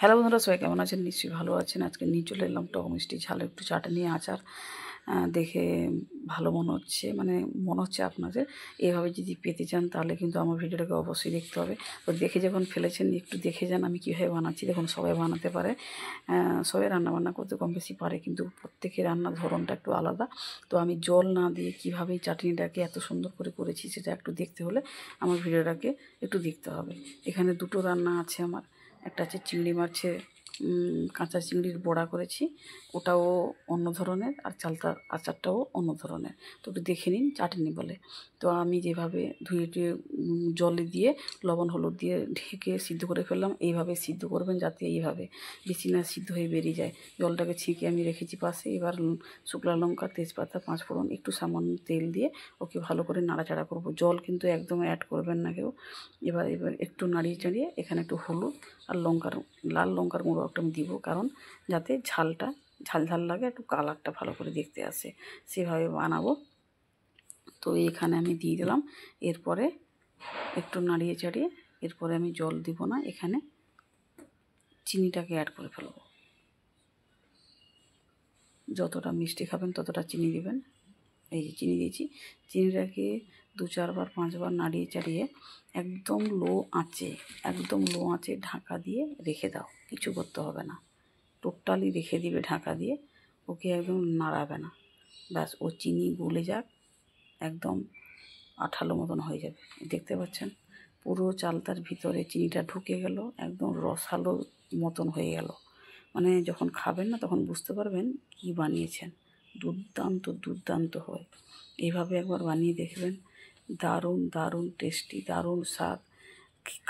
Hello বন্ধুরা, সবাই কেমন আছেন? নিশ্চয়ই ভালো আছেন। আজকে নিয়ে চলে এলাম টক মিষ্টি ঝাল একটু চাটনি আচার। দেখে ভালো মনে হচ্ছে, মনে হচ্ছে আপনাদের এভাবে যদি পেতে চান তাহলে কিন্তু আমার ভিডিওটাকে অবশ্যই দেখতে হবে। তো দেখে যখন ফেলেছেন একটু দেখে যান আমি কীভাবে বানাচ্ছি। দেখুন, সবাই বানাতে পারে, সবাই রান্নাবান্না করতে কম বেশি পারে, কিন্তু প্রত্যেকের রান্নার ধরনটা একটু আলাদা। তো আমি জল না দিয়ে কীভাবে এই চাটনিটাকে এত সুন্দর করে করেছি সেটা একটু দেখতে হলে আমার ভিডিওটাকে একটু দেখতে হবে। এখানে দুটো রান্না আছে আমার। একটা আছে চিংড়ি মাছের কাঁচা চিংড়ির বড়া করেছি, ওটাও অন্য ধরনের, আর চালতার আচারটাও অন্য ধরনের। তো একটু দেখে নিন, চাটনি বলে। তো আমি যেভাবে ধুয়ে টুয়ে জলে দিয়ে লবণ হলুদ দিয়ে ঢেকে সিদ্ধ করে ফেললাম, এইভাবে সিদ্ধ করবেন যাতে এইভাবে বেশি না সিদ্ধ হয়ে বেরিয়ে যায়। জলটাকে ছেঁকে আমি রেখেছি পাশে। এবার শুকনো লঙ্কা, তেজপাতা, 5 ফোড়ন, একটু সামান্য তেল দিয়ে ওকে ভালো করে নাড়াচাড়া করব। জল কিন্তু একদম অ্যাড করবেন না কেউ। এবার একটু নাড়িয়ে চাড়িয়ে এখানে একটু হলুদ আর লাল লঙ্কার গুঁড়ো একটা আমি দিব, কারণ যাতে ঝালটা ঝাল ঝাল লাগে, একটু কালারটা ভালো করে দেখতে আসে, সেভাবে বানাবো। তো এখানে আমি দিয়ে দিলাম। এরপরে একটু নাড়িয়ে চাড়িয়ে এরপরে আমি জল দিব না, এখানে চিনিটাকে অ্যাড করে ফেলবো। যতটা মিষ্টি খাবেন ততটা চিনি দিবেন। এই যে চিনি দিয়েছি, চিনিটাকে 2-4 বার 5 বার নাড়িয়ে চাড়িয়ে একদম লো আঁচে ঢাকা দিয়ে রেখে দাও। কিছু করতে হবে না, টোটালি রেখে দিবে ঢাকা দিয়ে, ওকে একদম নাড়াবে না। ব্যাস, ও চিনি গলে যাক, একদম আঠালো মতন হয়ে যাবে। দেখতে পাচ্ছেন পুরো চালতার ভিতরে চিনিটা ঢুকে গেল, একদম রসালো মতন হয়ে গেল। যখন খাবেন না তখন বুঝতে পারবেন কি বানিয়েছেন। দুর্দান্ত হয়। এইভাবে একবার বানিয়ে দেখবেন, দারুণ দারুণ টেস্টি, দারুণ স্বাদ।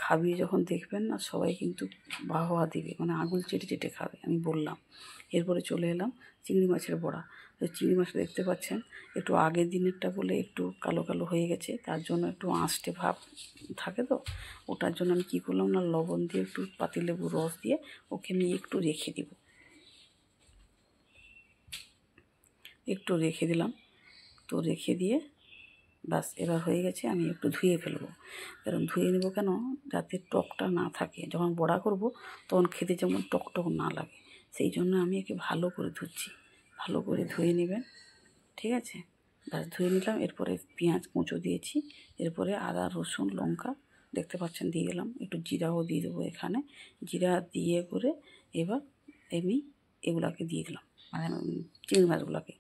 খাবিয়ে যখন দেখবেন না, সবাই কিন্তু বাহবা দিবে, আঙুল চেটে চেটে খাবে, আমি বললাম। এরপরে চলে এলাম চিংড়ি মাছের বড়া। তো চিংড়ি মাছটা দেখতে পাচ্ছেন একটু আগের দিনেরটা বলে একটু কালো কালো হয়ে গেছে, তার জন্য একটু আঁশটে ভাব থাকে। তো ওটার জন্য আমি কী করলাম না, লবণ দিয়ে একটু পাতিলেবুর রস দিয়ে ওকে আমি একটু রেখে দিলাম। তো রেখে দিয়ে বাস, এবার হয়ে গেছে। আমি একটু ধুয়ে ফেলবো, কারণ ধুয়ে নেবো কেন, যাতে টকটা না থাকে। যখন বড়া করব তখন খেতে যেমন টক না লাগে, সেই জন্য আমি একে ভালো করে ধুচ্ছি। ভালো করে ধুয়ে নেবেন, ঠিক আছে? বাস, ধুয়ে নিলাম। এরপরে পেঁয়াজ কুঁচো দিয়েছি, এরপরে আদা রসুন লঙ্কা দেখতে পাচ্ছেন দিয়ে দিলাম, একটু জিরাও দিয়ে দেবো এখানে। জিরা দিয়ে করে এবার আমি এগুলাকে দিয়ে দিলাম, চিংড়ি মাছগুলোকে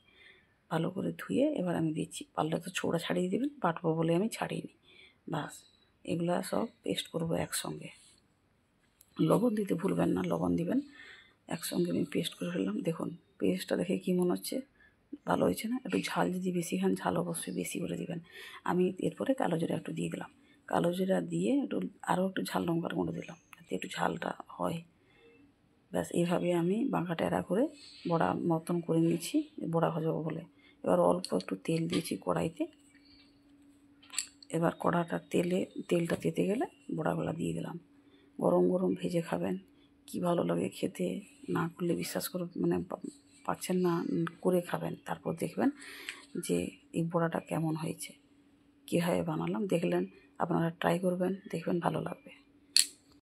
ভালো করে ধুয়ে এবার আমি দিচ্ছি। পারলে তো ছোড়া ছাড়িয়ে দেবেন, বাটবো বলে আমি ছাড়িয়ে নিই। বাস, এগুলা সব পেস্ট করবো একসঙ্গে। লবণ দিতে ভুলবেন না, লবণ দিবেন। একসঙ্গে আমি পেস্ট করে ফেললাম। দেখুন পেস্টটা দেখে কী মনে হচ্ছে, ভালো হয়েছে না? একটু ঝাল যদি বেশি খান, ঝাল অবশ্যই বেশি করে দিবেন। আমি এরপরে কালো জিরা একটু দিয়ে দিলাম। কালো জিরা দিয়ে আরও একটু ঝাল লঙ্কার গুঁড়ো দিলাম, যাতে একটু ঝালটা হয়। ব্যাস, এইভাবে আমি বাঁকা টেরা করে বড়া মতন করে নিয়েছি, বড়া ভাজাবো বলে। এবার অল্প একটু তেল দিয়েছি কড়াইতে। এবার তেলটা তেতে গেলে বড়াগুলো দিয়ে দিলাম। গরম গরম ভেজে খাবেন, কি ভালো লাগে খেতে। না করলে বিশ্বাস করুন, পাচ্ছেন না, করে খাবেন, তারপর দেখবেন যে এই বড়াটা কেমন হয়েছে। কীভাবে বানালাম দেখলেন, আপনারা ট্রাই করবেন, দেখবেন ভালো লাগবে।